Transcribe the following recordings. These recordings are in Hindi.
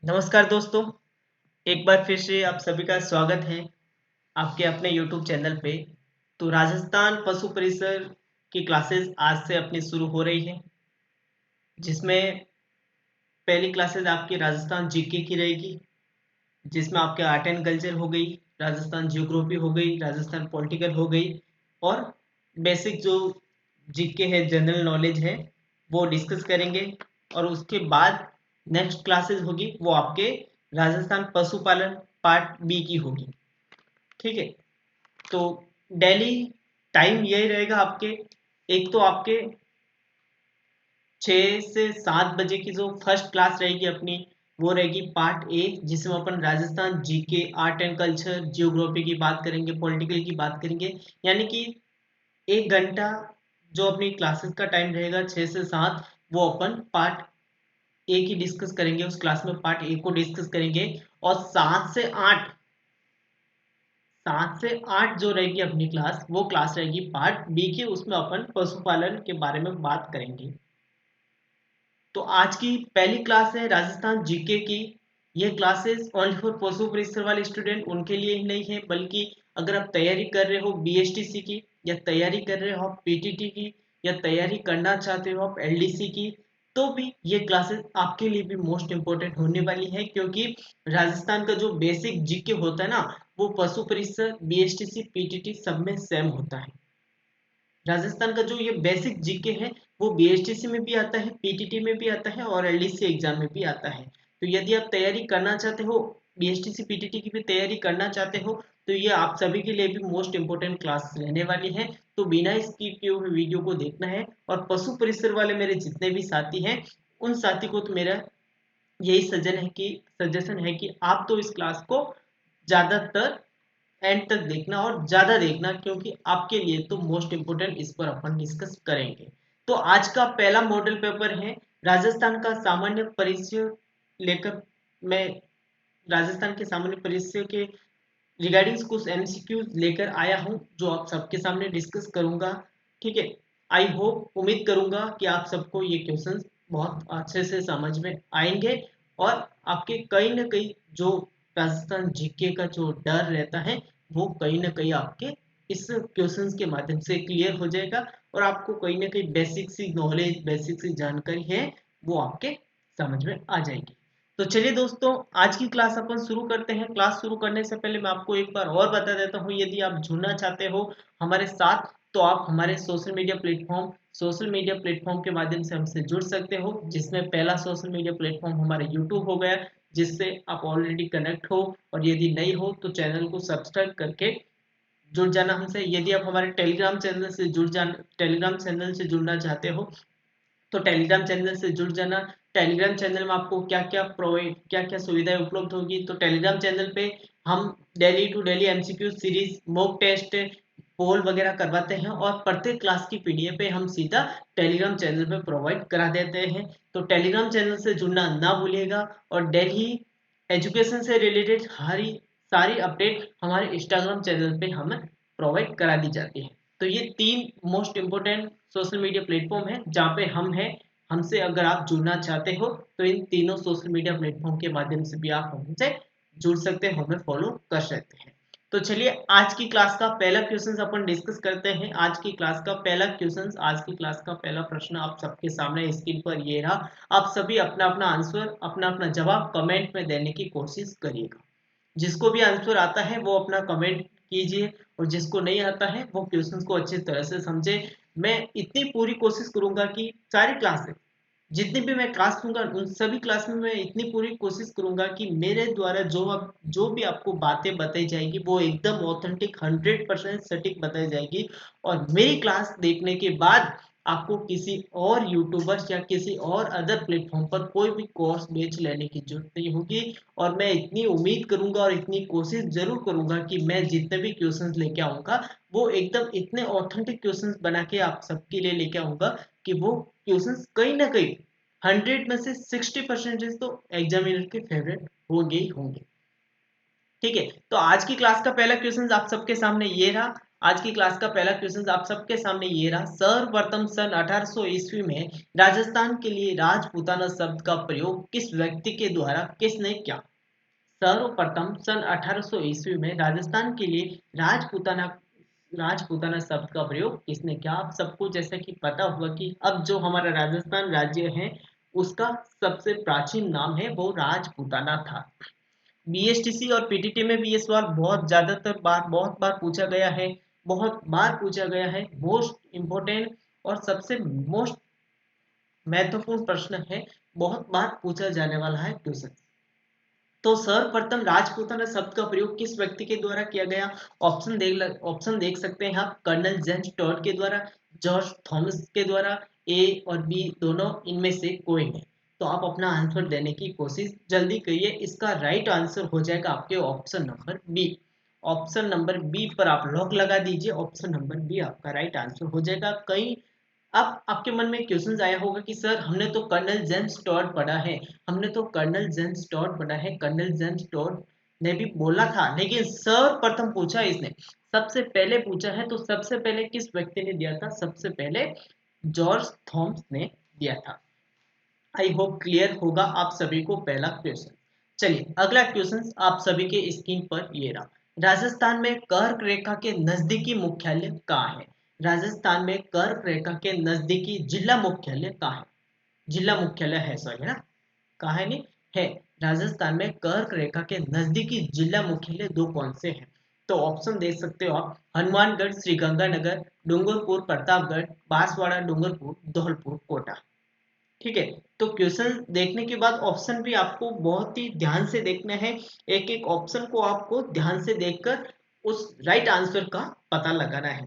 नमस्कार दोस्तों। एक बार फिर से आप सभी का स्वागत है आपके अपने YouTube चैनल पे। तो राजस्थान पशु परिसर की क्लासेस आज से अपनी शुरू हो रही है, जिसमें पहली क्लासेस आपकी राजस्थान जीके की रहेगी, जिसमें आपके आर्ट एंड कल्चर हो गई, राजस्थान जियोग्राफी हो गई, राजस्थान पॉलिटिकल हो गई और बेसिक जो जीके है, जनरल नॉलेज है, वो डिस्कस करेंगे। और उसके बाद नेक्स्ट क्लासेस होगी वो आपके राजस्थान पशुपालन पार्ट बी की होगी। ठीक है। तो डेली टाइम यही रहेगा आपके। एक तो आपके 6 से 7 बजे की जो फर्स्ट क्लास रहेगी अपनी, वो रहेगी पार्ट ए, जिसमें अपन Rajasthan GK, art and culture, geography की बात करेंगे, पॉलिटिकल की बात करेंगे। यानी कि 1 घंटा जो अपनी क्लासेस का टाइम रहेगा 6 से 7, वो अपन पार्ट ए की डिस्कस करेंगे। उस क्लास में पार्ट ए को डिस्कस करेंगे। और 7 से 8 जो रहेगी अपनी क्लास, वो क्लास रहेगी पार्ट बी की। उसमें अपन पशुपालन के बारे में बात करेंगे। तो आज की पहली क्लास है राजस्थान जीके की। ये क्लासेस ओनली फॉर पशु परिसर वाले स्टूडेंट, उनके लिए ही नहीं है, बल्कि अगर आप तैयारी कर रहे हो बीएसटीसी की, या तैयारी कर रहे हो आप पीटीटी की, या तैयारी करना चाहते हो आप एलडीसी की, तो भी ये क्लासेस आपके लिए भी मोस्ट इंपोर्टेंट होने वाली है। क्योंकि राजस्थान का जो बेसिक जीके होता है ना, वो पशु परिसर, बीएसटीसी, पीटीटी सब में सेम होता है। राजस्थान का जो ये बेसिक जीके है, वो बीएसटीसी में भी आता है, पीटीटी में भी आता है और एलडीसी एग्जाम में भी आता है। तो यदि आप तैयारी करना चाहते हो, बीएसटीसी पीटीटी की भी तैयारी करना चाहते हो, तो ये आप सभी के लिए भी मोस्ट इंपोर्टेंट क्लास रहने वाली है। तो बिना स्किप किए हुए वीडियो को देखना है। और पशु परिसर वाले मेरे जितने भी साथी हैं, उन साथी को तो मेरा यही सजेशन है कि आप तो इस क्लास को ज्यादातर एंड तक देखना और ज्यादा देखना, क्योंकि आपके लिए तो मोस्ट इंपोर्टेंट इस पर अपन डिस्कस करेंगे। तो आज का पहला मॉडल पेपर है राजस्थान का सामान्य परिचय लेकर। मैं राजस्थान के सामान्य परिचय के रिगार्डिंग कुछ एमसीक्यूज लेकर आया हूं, जो आप सबके सामने डिस्कस करूंगा। ठीक है। आई होप, उम्मीद करूंगा कि आप सबको ये क्वेश्चंस बहुत अच्छे से समझ में आएंगे। और आपके कहीं ना कहीं जो राजस्थान जीके का जो डर रहता है, वो कहीं ना कहीं आपके इस क्वेश्चंस के माध्यम से क्लियर हो जाएगा। और आपको कहीं ना कहीं बेसिक सी नॉलेज, बेसिक सी जानकारी है, वो आपके समझ में आ जाएगी। तो चलिए दोस्तों, आज की क्लास अपन शुरू करते हैं। क्लास शुरू करने से पहले मैं आपको एक बार और बता देता हूँ, यदि आप जुड़ना चाहते हो हमारे साथ, तो आप हमारे सोशल मीडिया प्लेटफॉर्म के माध्यम से हमसे जुड़ सकते हो। जिसमें पहला सोशल मीडिया प्लेटफॉर्म हमारा यूट्यूब हो गया, जिससे आप ऑलरेडी कनेक्ट हो। और यदि नहीं हो तो चैनल को सब्सक्राइब करके जुड़ जाना हमसे। यदि आप हमारे टेलीग्राम चैनल से जुड़ना चाहते हो, तो टेलीग्राम चैनल से जुड़ जाना। टेलीग्राम चैनल में आपको क्या क्या सुविधाएं उपलब्ध होगी, तो टेलीग्राम चैनल पे हम daily to daily MCQ series, mock test, poll वगैरह करवाते हैं। और प्रत्येक क्लास की पीडीएफ पे हम सीधा टेलीग्राम चैनल पे प्रोवाइड करा देते हैं। तो टेलीग्राम चैनल से जुड़ना ना भूलिएगा। और डेली एजुकेशन से रिलेटेड सारी अपडेट हमारे इंस्टाग्राम चैनल पे हमें प्रोवाइड करा दी जाती है। तो ये 3 most important social media platform है जहाँ पे हम हैं। हमसे अगर आप जुड़ना चाहते हो, तो इन तीनों सोशल मीडिया प्लेटफॉर्म के माध्यम से भी आप हमसे जुड़ सकते हैं, हमें फॉलो कर सकते हैं। तो चलिए, आज की क्लास का पहला क्वेश्चन अपन डिस्कस करते हैं। आज की क्लास का पहला प्रश्न आप सबके सामने स्क्रीन पर ये रहा। आप सभी अपना अपना आंसर, अपना अपना जवाब कमेंट में देने की कोशिश करिएगा। जिसको भी आंसर आता है वो अपना कमेंट कीजिए, और जिसको नहीं आता है वो क्वेश्चंस को अच्छी तरह से समझे। मैं इतनी पूरी कोशिश करूंगा कि सारी क्लासेस, जितनी भी मैं क्लास लूंगा, उन सभी क्लास में मैं इतनी पूरी कोशिश करूंगा कि मेरे द्वारा जो भी आपको बातें बताई जाएगी, वो एकदम ऑथेंटिक, 100% सटीक बताई जाएगी। और मेरी क्लास देखने के बाद आपको किसी और यूट्यूबर्स या किसी और अदर प्लेटफॉर्म पर कोई भी कोर्स बेच लेने की जरूरत नहीं होगी। और मैं इतनी उम्मीद करूंगा और इतनी कोशिश जरूर करूंगा कि मैं जितने भी क्वेश्चंस लेके आऊंगा, वो एकदम इतने ऑथेंटिक क्वेश्चंस बना के आप सबके लिए लेके आऊंगा कि वो क्वेश्चंस कहीं ना कहीं 100 में से 60% तो एग्जामिनर के फेवरेट होंगे ही होंगे। ठीक है। तो आज की क्लास का पहला क्वेश्चन आप सबके सामने ये रहा। आज की क्लास का पहला क्वेश्चन आप सबके सामने ये रहा। सर्वप्रथम सन 1800 ईस्वी में राजस्थान के लिए राजपूताना शब्द का प्रयोग किस व्यक्ति के द्वारा किसने किया? सर्वप्रथम सन 1800 ईस्वी में राजस्थान के लिए राजपूताना राजपूताना शब्द का प्रयोग किसने किया? आप सबको जैसा कि पता होगा कि अब जो हमारा राजस्थान राज्य है उसका सबसे प्राचीन नाम है वो राजपूताना था। बीएसटीसी और पीटीटी में भी ये सवाल बहुत बार पूछा गया है, बहुत बार पूछा गया है। मोस्ट इम्पोर्टेंट और सबसे मोस्ट महत्वपूर्ण प्रश्न है, बहुत बार पूछा जाने वाला है क्वेश्चन। तो सर्वप्रथम राजपूताना शब्द का प्रयोग किस व्यक्ति के द्वारा किया गया? ऑप्शन देख सकते हैं आप। कर्नल जेम्स टॉड के द्वारा, जॉर्ज थॉमस के द्वारा, ए और बी दोनों इनमें से कोई नहीं। तो आप अपना आंसर देने की कोशिश जल्दी करिए। इसका राइट आंसर हो जाएगा आपके option number B. Option number B पर आप लॉक लगा दीजिए। ऑप्शन नंबर बी आपका राइट आंसर हो जाएगा। कई अब आपके मन में क्वेश्चन आया होगा कि सर हमने तो कर्नल जेम्स टॉड पढ़ा है, हमने तो कर्नल जेम्स टॉड पढ़ा है, कर्नल जेम्स टॉड ने भी बोला था, लेकिन सर्वप्रथम पूछा इसने, सबसे पहले पूछा है, तो सबसे पहले किस व्यक्ति ने दिया था? सबसे पहले जॉर्ज थॉमस ने दिया था। आई होप क्लियर होगा आप सभी को पहला क्वेश्चन। चलिए अगला क्वेश्चन आप सभी के स्क्रीन पर ये रहा। राजस्थान में कर्क रेखा के नजदीकी मुख्यालय कहाँ है? राजस्थान में कर्क रेखा के नजदीकी जिला मुख्यालय कहाँ है? जिला मुख्यालय है, सॉरी ना, कहाँ है नहीं है। राजस्थान में कर्क रेखा के नजदीकी जिला मुख्यालय दो कौन से हैं? तो ऑप्शन देख सकते हो आप। हनुमानगढ़, श्रीगंगानगर, डूंगरपुर, प्रतापगढ़, बांसवाड़ा, डूंगरपुर, धौलपुर, कोटा। ठीक है, तो क्वेश्चन देखने के बाद ऑप्शन भी आपको बहुत ही ध्यान से देखना है। एक एक ऑप्शन को आपको ध्यान से देखकर उस राइट आंसर का पता लगाना है।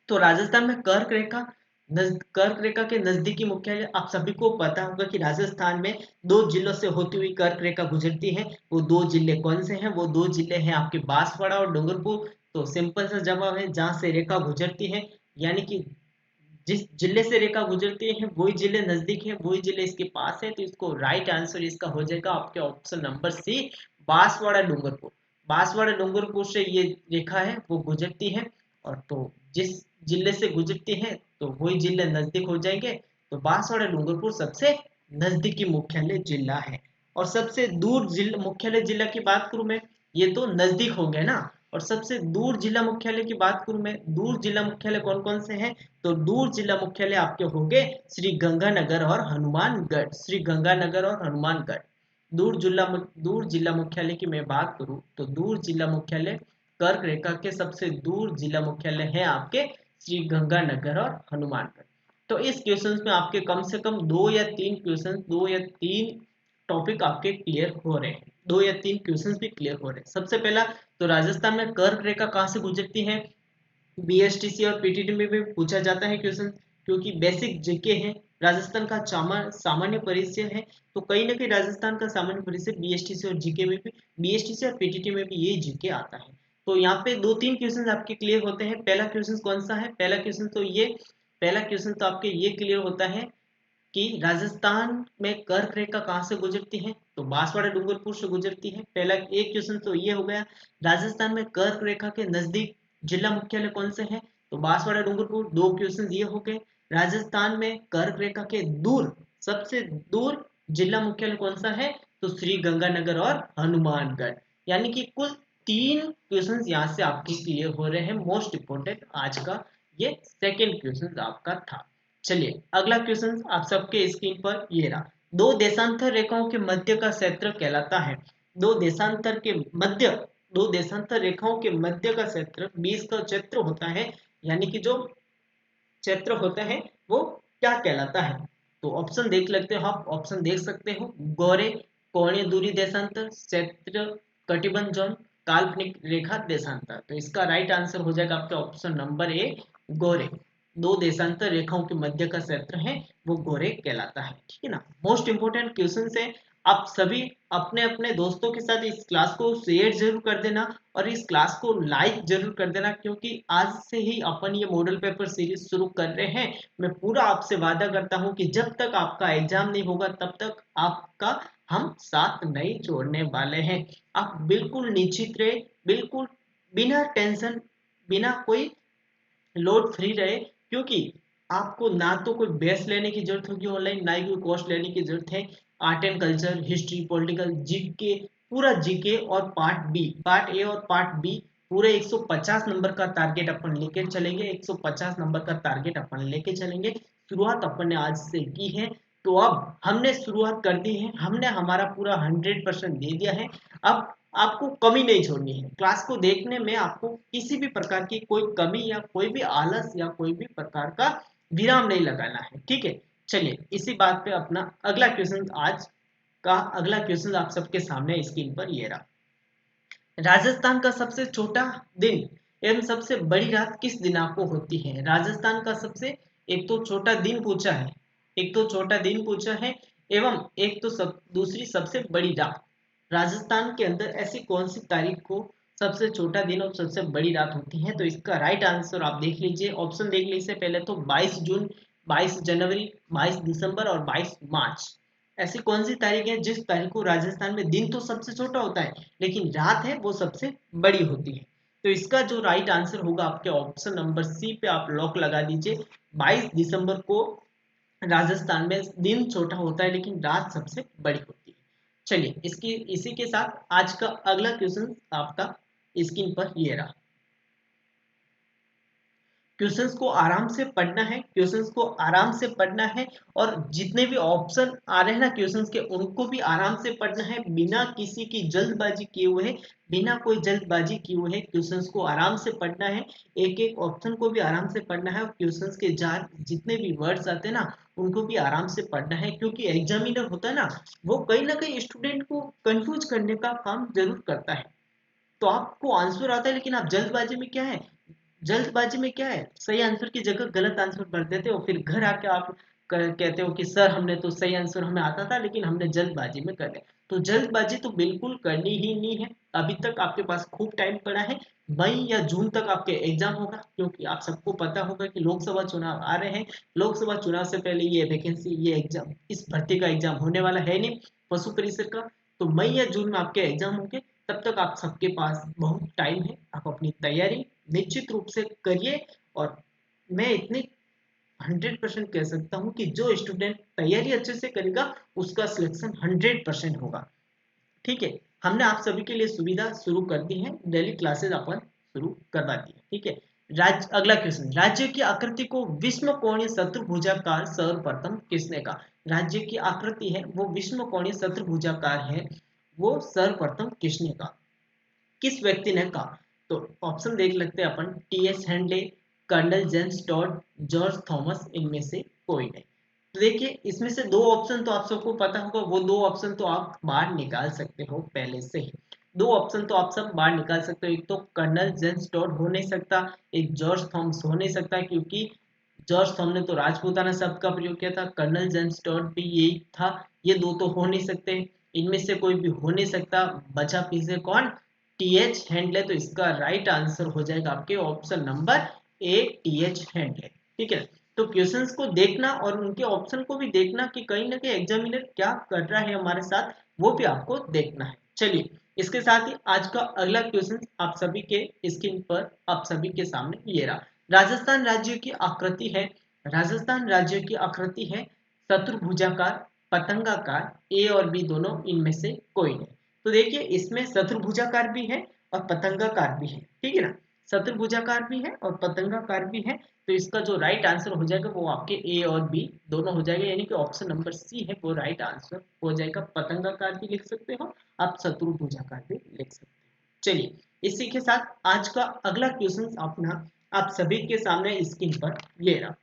तो राजस्थान में कर्क रेखा के नजदीकी मुख्यालय, आप सभी को पता होगा कि राजस्थान में दो जिलों से होती हुई कर्क रेखा गुजरती है। वो दो जिले कौन से हैं? वो दो जिले हैं आपके बांसवाड़ा और डूंगरपुर। तो सिंपल सा जवाब है, जहां से रेखा गुजरती है, यानी कि जिस जिले से रेखा गुजरती है वही जिले नजदीक है, वही जिले इसके पास है। तो इसको राइट आंसर इसका हो जाएगा आपके option number C, Banswara Dungarpur. Banswara Dungarpur से ये रेखा है वो गुजरती है, और तो जिस जिले से गुजरती है तो वही जिले नजदीक हो जाएंगे। तो बांसवाड़ा डूंगरपुर सबसे नजदीकी मुख्यालय जिला है। और सबसे दूर जिला मुख्यालय जिला की बात करूं मैं, ये तो नजदीक हो गया ना। और सबसे दूर जिला मुख्यालय की बात करूं मैं, दूर जिला मुख्यालय कौन कौन से हैं? तो दूर जिला मुख्यालय आपके होंगे श्री गंगानगर और हनुमानगढ़। श्री गंगानगर और हनुमानगढ़ दूर जिला मुख्यालय की मैं बात करूं तो दूर जिला मुख्यालय, कर्क रेखा के सबसे दूर जिला मुख्यालय है आपके श्री गंगानगर और हनुमानगढ़। तो इस क्वेश्चन में आपके कम से कम दो या तीन टॉपिक आपके क्लियर हो रहे हैं, दो या तीन क्वेश्चंस भी क्लियर हो रहे हैं। सबसे पहला, तो राजस्थान में कर्क रेखा कहाँ से गुजरती है? बीएसटीसी और पीटीटी में भी पूछा जाता है क्वेश्चन, क्योंकि बेसिक जीके है। राजस्थान का सामान्य परिचय है, तो कहीं ना कहीं राजस्थान का सामान्य परिचय बीएसटीसी और जीके में भी, बीएसटीसी और पीटीटी में भी ये जीके आता है। तो यहाँ पे दो तीन क्वेश्चन आपके क्लियर होते हैं। पहला क्वेश्चन कौन सा है? पहला क्वेश्चन तो आपके ये क्लियर होता है कि राजस्थान में कर्क रेखा कहाँ से गुजरती है? तो बांसवाड़ा डूंगरपुर से गुजरती है। पहला एक क्वेश्चन तो ये हो गया। राजस्थान में कर्क रेखा के नजदीक जिला मुख्यालय कौन से हैं? तो बांसवाड़ा डूंगरपुर। दो क्वेश्चन ये हो गए। राजस्थान में कर्क रेखा के दूर, सबसे दूर जिला मुख्यालय कौन सा है? तो श्री गंगानगर और हनुमानगढ़। यानी कि कुल तीन क्वेश्चन यहाँ से आपके क्लियर हो रहे हैं। मोस्ट इंपोर्टेंट आज का ये सेकेंड क्वेश्चन आपका था। चलिए अगला क्वेश्चन आप सबके स्क्रीन पर ये रहा। दो देशांतर रेखाओं के मध्य का क्षेत्र कहलाता है। दो देशांतर के मध्य दो देशांतर रेखाओं के मध्य का क्षेत्र, बीच का क्षेत्र होता है, यानी कि जो क्षेत्र होता है वो क्या कहलाता है? तो ऑप्शन देख लेते हो आप। ऑप्शन देख सकते हो। गौरे, कोणीय दूरी देशांतर, क्षेत्र, कटिबंध जोन, काल्पनिक रेखा देशांतर। तो इसका राइट आंसर हो जाएगा आपका ऑप्शन नंबर ए, गोरे। दो देशांतर रेखाओं के मध्य का क्षेत्र है वो गोरे कहलाता है। ठीक है ना। मोस्ट इंपोर्टेंट क्वेश्चन है। आप सभी अपने अपने दोस्तों के साथ इस क्लास को शेयर जरूर कर देना और इस क्लास को लाइक जरूर कर देना, क्योंकि आज से ही अपन ये मॉडल पेपर सीरीज शुरू कर रहे हैं। मैं पूरा आपसे वादा करता हूं कि जब तक आपका एग्जाम नहीं होगा तब तक आपका हम साथ नहीं छोड़ने वाले हैं। आप बिल्कुल निश्चित रहे, बिल्कुल बिना टेंशन, बिना कोई लोड फ्री रहे, क्योंकि आपको ना तो कोई बेस लेने की जरूरत होगी ऑनलाइन, ना ही कोई कॉस्ट लेने की जरूरत है। Art and culture, history, political, GK, पूरा जीके और पार्ट बी, पार्ट ए और पार्ट बी, पूरे 150 नंबर का टारगेट अपन लेके चलेंगे, 150 नंबर का टारगेट अपन लेके चलेंगे। शुरुआत अपन ने आज से की है, तो अब हमने शुरुआत कर दी है, हमने हमारा पूरा 100% दे दिया है। अब आपको कमी नहीं छोड़नी है, क्लास को देखने में आपको किसी भी प्रकार की कोई कमी या कोई भी आलस या कोई भी प्रकार का विराम नहीं लगाना है, ठीक है। चलिए इसी बात पे अपना अगला क्वेश्चन, आज का अगला क्वेश्चन आप सबके सामने स्क्रीन पर ये रहा। राजस्थान का सबसे छोटा दिन एवं सबसे बड़ी रात किस दिनांक को होती है? राजस्थान का सबसे, एक तो छोटा दिन पूछा है, एक तो छोटा दिन पूछा है, एवं एक तो दूसरी सबसे बड़ी रात। राजस्थान के अंदर ऐसी कौन सी तारीख को सबसे छोटा दिन और सबसे बड़ी रात होती है? तो इसका राइट आंसर आप देख लीजिए, ऑप्शन देख लीजिए पहले तो 22 जून, 22 जनवरी, 22 दिसंबर और 22 मार्च। ऐसी कौन सी तारीख है जिस तारीख को राजस्थान में दिन तो सबसे छोटा होता है लेकिन रात है वो सबसे बड़ी होती है? तो इसका जो राइट आंसर होगा आपके ऑप्शन नंबर सी पे आप लॉक लगा दीजिए। 22 दिसंबर को राजस्थान में दिन छोटा होता है लेकिन रात सबसे बड़ी होती है। चलिए इसकी इसी के साथ आज का अगला क्वेश्चन आपका स्क्रीन पर ये रहा। क्वेश्चंस को आराम से पढ़ना है, क्वेश्चंस को आराम से पढ़ना है, और जितने भी ऑप्शन आ रहे हैं ना क्वेश्चंस के, उनको भी आराम से पढ़ना है, बिना किसी की जल्दबाजी किए हुए, बिना कोई जल्दबाजी किए हुए क्वेश्चंस को आराम से पढ़ना है, एक एक ऑप्शन को भी आराम से पढ़ना है, और क्वेश्चंस के जार जितने भी वर्ड्स आते हैं ना उनको भी आराम से पढ़ना है, क्योंकि एग्जामिनर होता है ना वो कहीं ना कहीं स्टूडेंट को कंफ्यूज करने का काम जरूर करता है। तो आपको आंसर आता है लेकिन आप जल्दबाजी में क्या है, जल्दबाजी में क्या है, सही आंसर की जगह गलत आंसर भर देते हो, फिर घर आके आप कहते हो कि सर हमने तो सही आंसर हमें आता था लेकिन हमने जल्दबाजी में कर लिया। तो जल्दबाजी तो बिल्कुल करनी ही नहीं है। अभी तक आपके पास खूब टाइम पड़ा है, मई या जून तक आपके एग्जाम होगा, क्योंकि आप सबको पता होगा कि लोकसभा चुनाव आ रहे हैं। लोकसभा चुनाव से पहले ये वैकेंसी, ये एग्जाम, इस भर्ती का एग्जाम होने वाला है नहीं, पशु परिसर का। तो मई या जून में आपके एग्जाम होंगे, तब तक आप सबके पास बहुत टाइम है, आप अपनी तैयारी निश्चित रूप से करिए। और मैं इतनी 100% कह सकता हूँ कि जो स्टूडेंट तैयारी अच्छे से करेगा उसका सिलेक्शन 100% होगा, ठीक है। हमने आप सभी के लिए सुविधा शुरू कर दी है, डेली क्लासेस अपन शुरू करवा दी है, ठीक है। अगला क्वेश्चन, राज्य की आकृति को विषम कोणीय चतुर्भुजाकार सर्वप्रथम किसने कहा? राज्य की आकृति है वो विषम कोणीय चतुर्भुजाकार है, वो सर्वप्रथम किसने कहा, किस व्यक्ति ने कहा? तो ऑप्शन देख लेते हैं अपन, TS. Hendley, colonel James Tod, George Thomas, इनमें से कोई नहीं। तो देखिए इसमें से दो ऑप्शन तो आप सबको पता होगा, वो दो ऑप्शन तो आप बाहर निकाल सकते हो पहले से ही, दो ऑप्शन तो आप सब बाहर निकाल सकते हो। एक तो कर्नल जेम्स टॉड हो नहीं सकता, एक जॉर्ज थॉमस हो नहीं सकता, क्योंकि जॉर्ज थॉमस ने तो राजपूताना शब्द का प्रयोग किया था, कर्नल जेम्स टॉड भी यही था। ये दो तो हो नहीं सकते, इनमें से कोई भी हो नहीं सकता, बचा पीछे कौन, टी.एच. हैंडले। तो इसका राइट आंसर हो जाएगा आपके option number A, TH. Handle, ठीक है। तो क्वेश्चंस को देखना और उनके ऑप्शन को भी देखना कि कहीं ना कहीं एग्जामिनर क्या कर रहा है हमारे साथ, वो भी आपको देखना है। चलिए इसके साथ ही आज का अगला क्वेश्चन आप सभी के स्क्रीन पर आप सभी के सामने ये रहा। राजस्थान राज्य की आकृति है, राजस्थान राज्य की आकृति है चतुर्भुजाकार, पतंगाकार, ए और बी दोनों, इनमें से कोई नहीं। तो देखिए इसमें चतुर्भुजाकार भी है और पतंगाकार भी है, ठीक है ना, चतुर्भुजाकार भी है और पतंगाकार भी है। तो इसका जो राइट आंसर हो जाएगा वो आपके ए और बी दोनों हो जाएगा, यानी कि ऑप्शन नंबर सी है वो राइट आंसर हो जाएगा। पतंगाकार भी लिख सकते हो आप, चतुर्भुजाकार भी लिख सकते हो। चलिए इसी के साथ आज का अगला क्वेश्चन अपना आप सभी के सामने स्क्रीन पर ये रहा।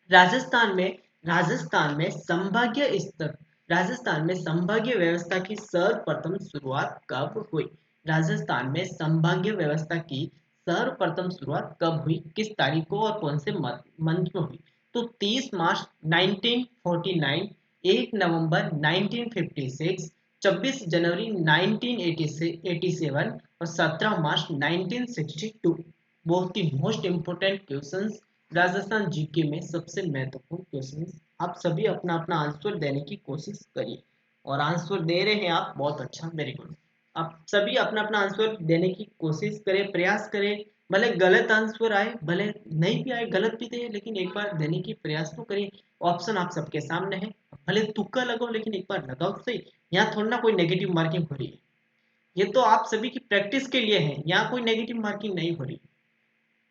राजस्थान में राजस्थान में संभागीय स्तर राजस्थान में संभागीय व्यवस्था की सर्वप्रथम शुरुआत कब हुई? राजस्थान में संभागीय व्यवस्था की सर्वप्रथम शुरुआत कब हुई, किस तारीख को और कौन से मंथ में हुई? तो 30 मार्च 1949, 1 नवंबर 1956, 26 जनवरी 1987 और 17 मार्च 1962। बहुत ही most important questions, Rajasthan GK में सबसे महत्वपूर्ण क्वेश्चन। आप सभी अपना अपना आंसर देने की कोशिश करिए, और आंसर दे रहे हैं आप, बहुत अच्छा, वेरी गुड। आप सभी अपना अपना आंसर देने की कोशिश करें, प्रयास करें, भले गलत आंसर आए, भले नहीं भी आए, गलत भी दे, लेकिन एक बार देने की प्रयास तो करिए। ऑप्शन आप सबके सामने है, भले तुक्का लगाओ लेकिन एक बार लगाओ तो सही। यहाँ थोड़ा ना कोई नेगेटिव मार्किंग हो रही है, ये तो आप सभी की प्रैक्टिस के लिए है, यहाँ कोई नेगेटिव मार्किंग नहीं हो रही।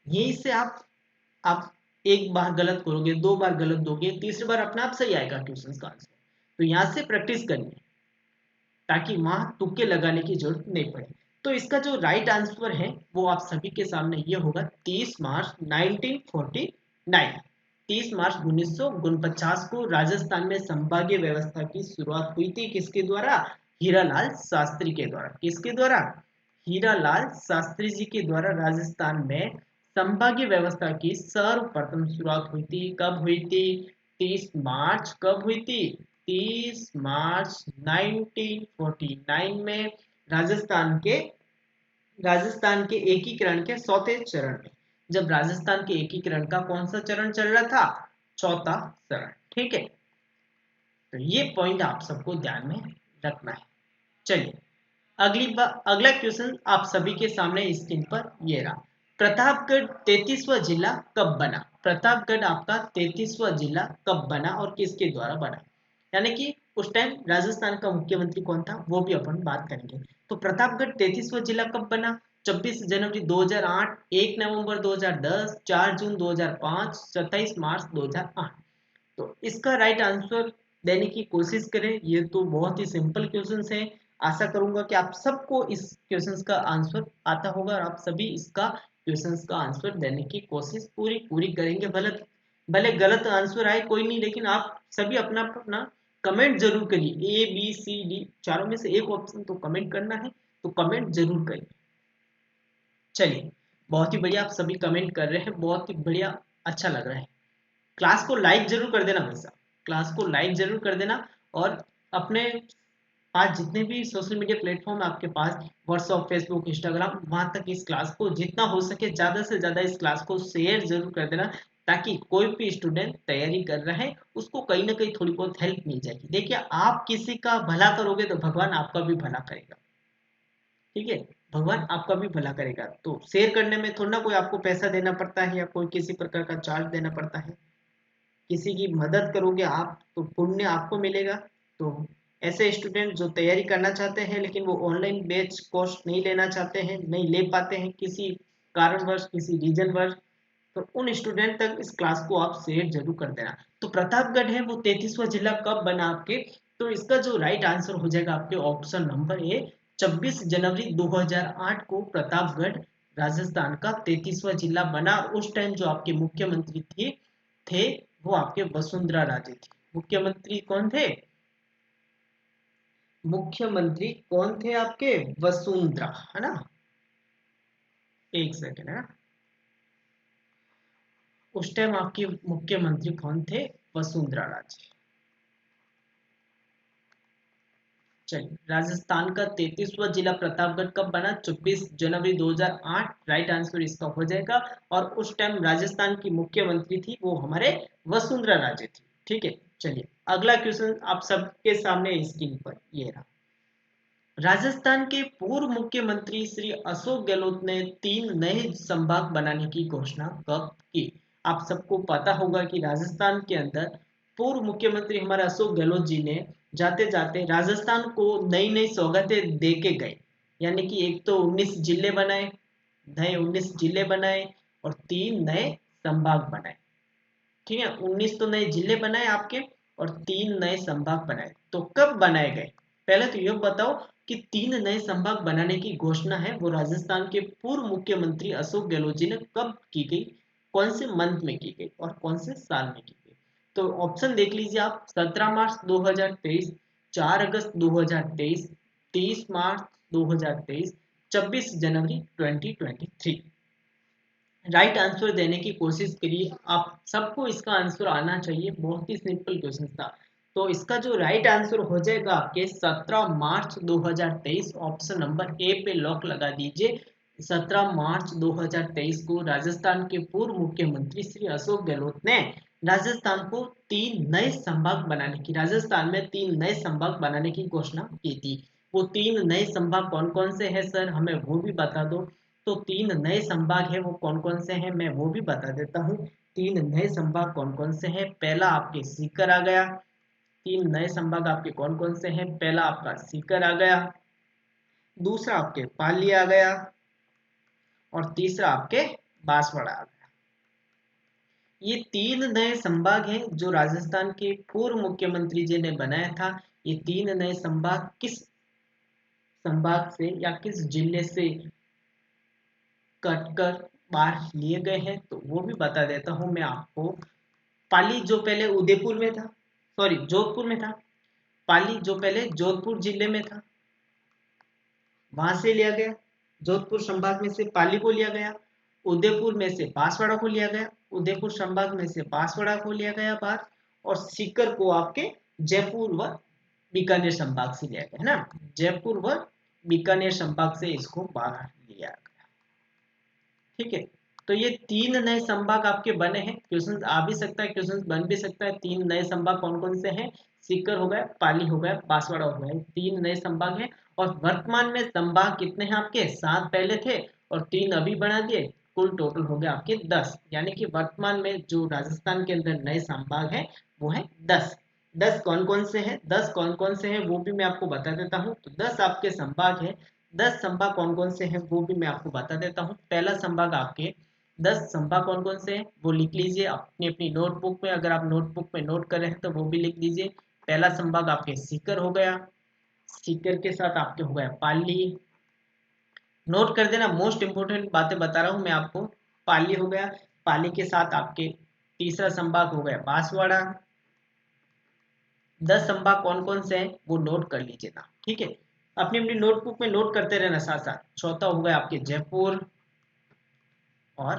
यहीं से आप एक बार गलत करोगे, दो बार गलत दोगे, तीसरी बार अपने आप सही आएगा क्वेश्चन का आंसर। तो यहाँ से प्रैक्टिस करनी, ताकि वहां तुक्के लगाने की जरूरत नहीं पड़े। तो इसका जो राइट आंसर है वो आप सभी के सामने ये होगा 30 मार्च 1949। 30 मार्च 1949 को राजस्थान में संभागीय व्यवस्था की शुरुआत हुई थी, किसके द्वारा? हीरालाल शास्त्री के द्वारा। किसके द्वारा? हीरालाल शास्त्री जी के द्वारा राजस्थान में संभागीय व्यवस्था की सर्वप्रथम शुरुआत हुई थी। कब हुई थी? 30 मार्च। कब हुई थी? 30 मार्च 1949 में राजस्थान के एकीकरण के चौथे चरण में। जब राजस्थान के एकीकरण का कौन सा चरण चल रहा था? चौथा चरण। ठीक है, तो ये पॉइंट आप सबको ध्यान में रखना है। चलिए अगला क्वेश्चन आप सभी के सामने स्क्रीन पर ये रहा। प्रतापगढ़ 33वां जिला कब बना? प्रतापगढ़ आपका 33वां जिला कब बना और किसके द्वारा बना? यानी कि उस टाइम राजस्थान का मुख्यमंत्री कौन था वो भी अपन बात करेंगे। तो प्रतापगढ़ 33वां जिला कब बना? 26 जनवरी 2008, 1 नवंबर 2010, 4 जून 2005, 27 मार्च 2008। तो इसका राइट आंसर देने की कोशिश करें। ये तो बहुत ही सिंपल क्वेश्चंस हैं। आशा करूंगा कि आप सबको इस क्वेश्चंस का आंसर आता होगा और आप सभी इसका क्वेश्चंस का आंसर देने की कोशिश पूरी पूरी करेंगे। भले भले गलत आंसर आए कोई नहीं, लेकिन आप सभी अपना अपना कमेंट जरूर करिए। A B C D चारों में से एक ऑप्शन तो कमेंट करना है, तो कमेंट जरूर करिए। चलिए बहुत ही बढ़िया, आप सभी कमेंट कर रहे हैं, बहुत ही बढ़िया, अच्छा लग रहा है। क्लास को लाइक जरूर कर देना भाई साहब, क्लास को लाइक जरूर कर देना। और अपने पास जितने भी सोशल मीडिया प्लेटफॉर्म है आपके पास, व्हाट्सएप, फेसबुक, इंस्टाग्राम, वहां तक इस क्लास को जितना हो सके ज्यादा से ज्यादा इस क्लास को शेयर जरूर कर देना, ताकि कोई भी स्टूडेंट तैयारी कर रहा है उसको कहीं ना कहीं थोड़ी बहुत हेल्प मिल जाएगी। देखिए आप किसी का भला करोगे तो भगवान आपका भी भला करेगा। ठीक है, भगवान आपका भी भला करेगा। तो शेयर करने में थोड़ा ना कोई आपको पैसा देना पड़ता है या कोई किसी प्रकार का चार्ज देना पड़ता है। किसी की मदद करोगे आप तो पुण्य आपको मिलेगा। तो ऐसे स्टूडेंट जो तैयारी करना चाहते हैं लेकिन वो ऑनलाइन बैच कोर्स नहीं लेना चाहते हैं, नहीं ले पाते हैं किसी कारणवश, किसी रीजन वर्ष, तो उन स्टूडेंट तक इस क्लास को आप शेयर जरूर कर देना। तो प्रतापगढ़ है वो 33वां जिला कब बना आपके? तो इसका जो राइट आंसर हो जाएगा आपके ऑप्शन नंबर ए, 26 जनवरी 2008 को प्रतापगढ़ राजस्थान का 33वां जिला बना। उस टाइम जो आपके मुख्यमंत्री थे वो आपके वसुंधरा राजे थे। मुख्यमंत्री कौन थे? मुख्यमंत्री कौन थे आपके? वसुंधरा, है ना? एक सेकेंड है, उस टाइम आपके मुख्यमंत्री कौन थे? वसुंधरा राजे। चलिए राजस्थान का 33वां जिला प्रतापगढ़ कब बना? 24 जनवरी 2008 राइट आंसर इसका हो जाएगा। और उस टाइम राजस्थान की मुख्यमंत्री थी वो हमारे वसुंधरा राजे थी। ठीक है, चलिए अगला क्वेश्चन आप सबके सामने स्क्रीन पर ये रहा। राजस्थान के पूर्व मुख्यमंत्री श्री अशोक गहलोत ने 3 नए संभाग बनाने की घोषणा कब की? आप सबको पता होगा कि राजस्थान के अंदर पूर्व मुख्यमंत्री हमारे अशोक गहलोत जी ने जाते जाते राजस्थान को नई नई सौगातें दे के गए। यानी कि एक तो 19 जिले बनाए, नए 19 जिले बनाए और 3 नए संभाग बनाए। ठीक है, 19 तो नए जिले बनाए आपके और 3 नए संभाग बनाए। तो कब बनाए गए? पहले तो ये बताओ कि 3 नए संभाग बनाने की घोषणा है वो राजस्थान के पूर्व मुख्यमंत्री अशोक गहलोत जी ने कब की गई, कौन से मंथ में की गई और कौन से साल में की गई? तो ऑप्शन देख लीजिए आप। 17 मार्च 2023, 4 अगस्त 2023, 30 मार्च 2023, 26 जनवरी 2023। राइट आंसर देने की कोशिश करिए, आप सबको इसका आंसर आना चाहिए। बहुत ही सिंपल क्वेश्चन था। तो इसका जो राइट आंसर हो जाएगा आपके 17 मार्च 2023। ऑप्शन नंबर ए पे लॉक लगा दीजिए। 17 मार्च 2023 को राजस्थान के पूर्व मुख्यमंत्री श्री अशोक गहलोत ने राजस्थान को 3 नए संभाग बनाने की, राजस्थान में 3 नए संभाग बनाने की घोषणा की थी। वो 3 नए संभाग कौन कौन से हैं सर, हमें वो भी बता दो। तो 3 नए संभाग है वो कौन कौन से हैं मैं वो भी बता देता हूँ। 3 नए संभाग कौन कौन से हैं? पहला आपके सीकर आ गया। 3 नए संभाग आपके कौन कौन से हैं? पहला आपका सीकर आ गया, दूसरा आपके पाली आ गया और तीसरा आपके बांसवाड़ा आ गया। ये 3 नए संभाग हैं जो राजस्थान के पूर्व मुख्यमंत्री जी ने बनाया था। ये 3 नए संभाग किस संभाग से या किस जिले से कटकर बाहर लिए गए हैं तो वो भी बता देता हूं मैं आपको। पाली जो पहले उदयपुर में था, सॉरी जोधपुर में था। पाली जो पहले जोधपुर जिले में था वहां से लिया गया, जोधपुर संभाग में से पाली को लिया गया। उदयपुर में से बांसवाड़ा को लिया गया, उदयपुर संभाग में से बांसवाड़ा को लिया गया बाहर। और सीकर को आपके जयपुर व बीकानेर संभाग से लिया गया है ना, जयपुर व बीकानेर संभाग से इसको बाहर लिया गया। ठीक है, तो ये 3 नए संभाग आपके बने हैं। क्वेश्चन आ भी सकता है, क्वेश्चन बन भी सकता है। 3 नए संभाग कौन कौन से हैं? सीकर हो गया, पाली हो गया, बांसवाड़ा हो गया, 3 नए संभाग हैं। और वर्तमान में संभाग कितने हैं आपके? 7 पहले थे और 3 अभी बना दिए, कुल टोटल हो गया आपके 10। यानी कि वर्तमान में जो राजस्थान के अंदर नए संभाग है वो है 10। 10 कौन कौन से हैं? 10 कौन कौन से हैं वो भी मैं आपको बता देता हूँ। तो 10 आपके संभाग है। 10 संभाग कौन कौन से हैं वो भी मैं आपको बता देता हूँ। पहला संभाग आपके 10 संभाग कौन कौन से हैं वो लिख लीजिए अपनी अपनी नोटबुक में। अगर आप नोटबुक में नोट कर रहे हैं तो वो भी लिख लीजिए। पहला संभाग आपके सीकर हो गया, सीकर के साथ आपके हो गया पाली। नोट कर देना, मोस्ट इंपोर्टेंट बातें बता रहा हूं मैं आपको। पाली हो गया, पाली के साथ आपके तीसरा संभाग हो गया बांसवाड़ा। 10 संभाग कौन कौन से हैं वो नोट कर लीजिए ना, ठीक है। अपनी अपनी नोटबुक में नोट करते रहना साथ साथ। चौथा हो गया आपके जयपुर और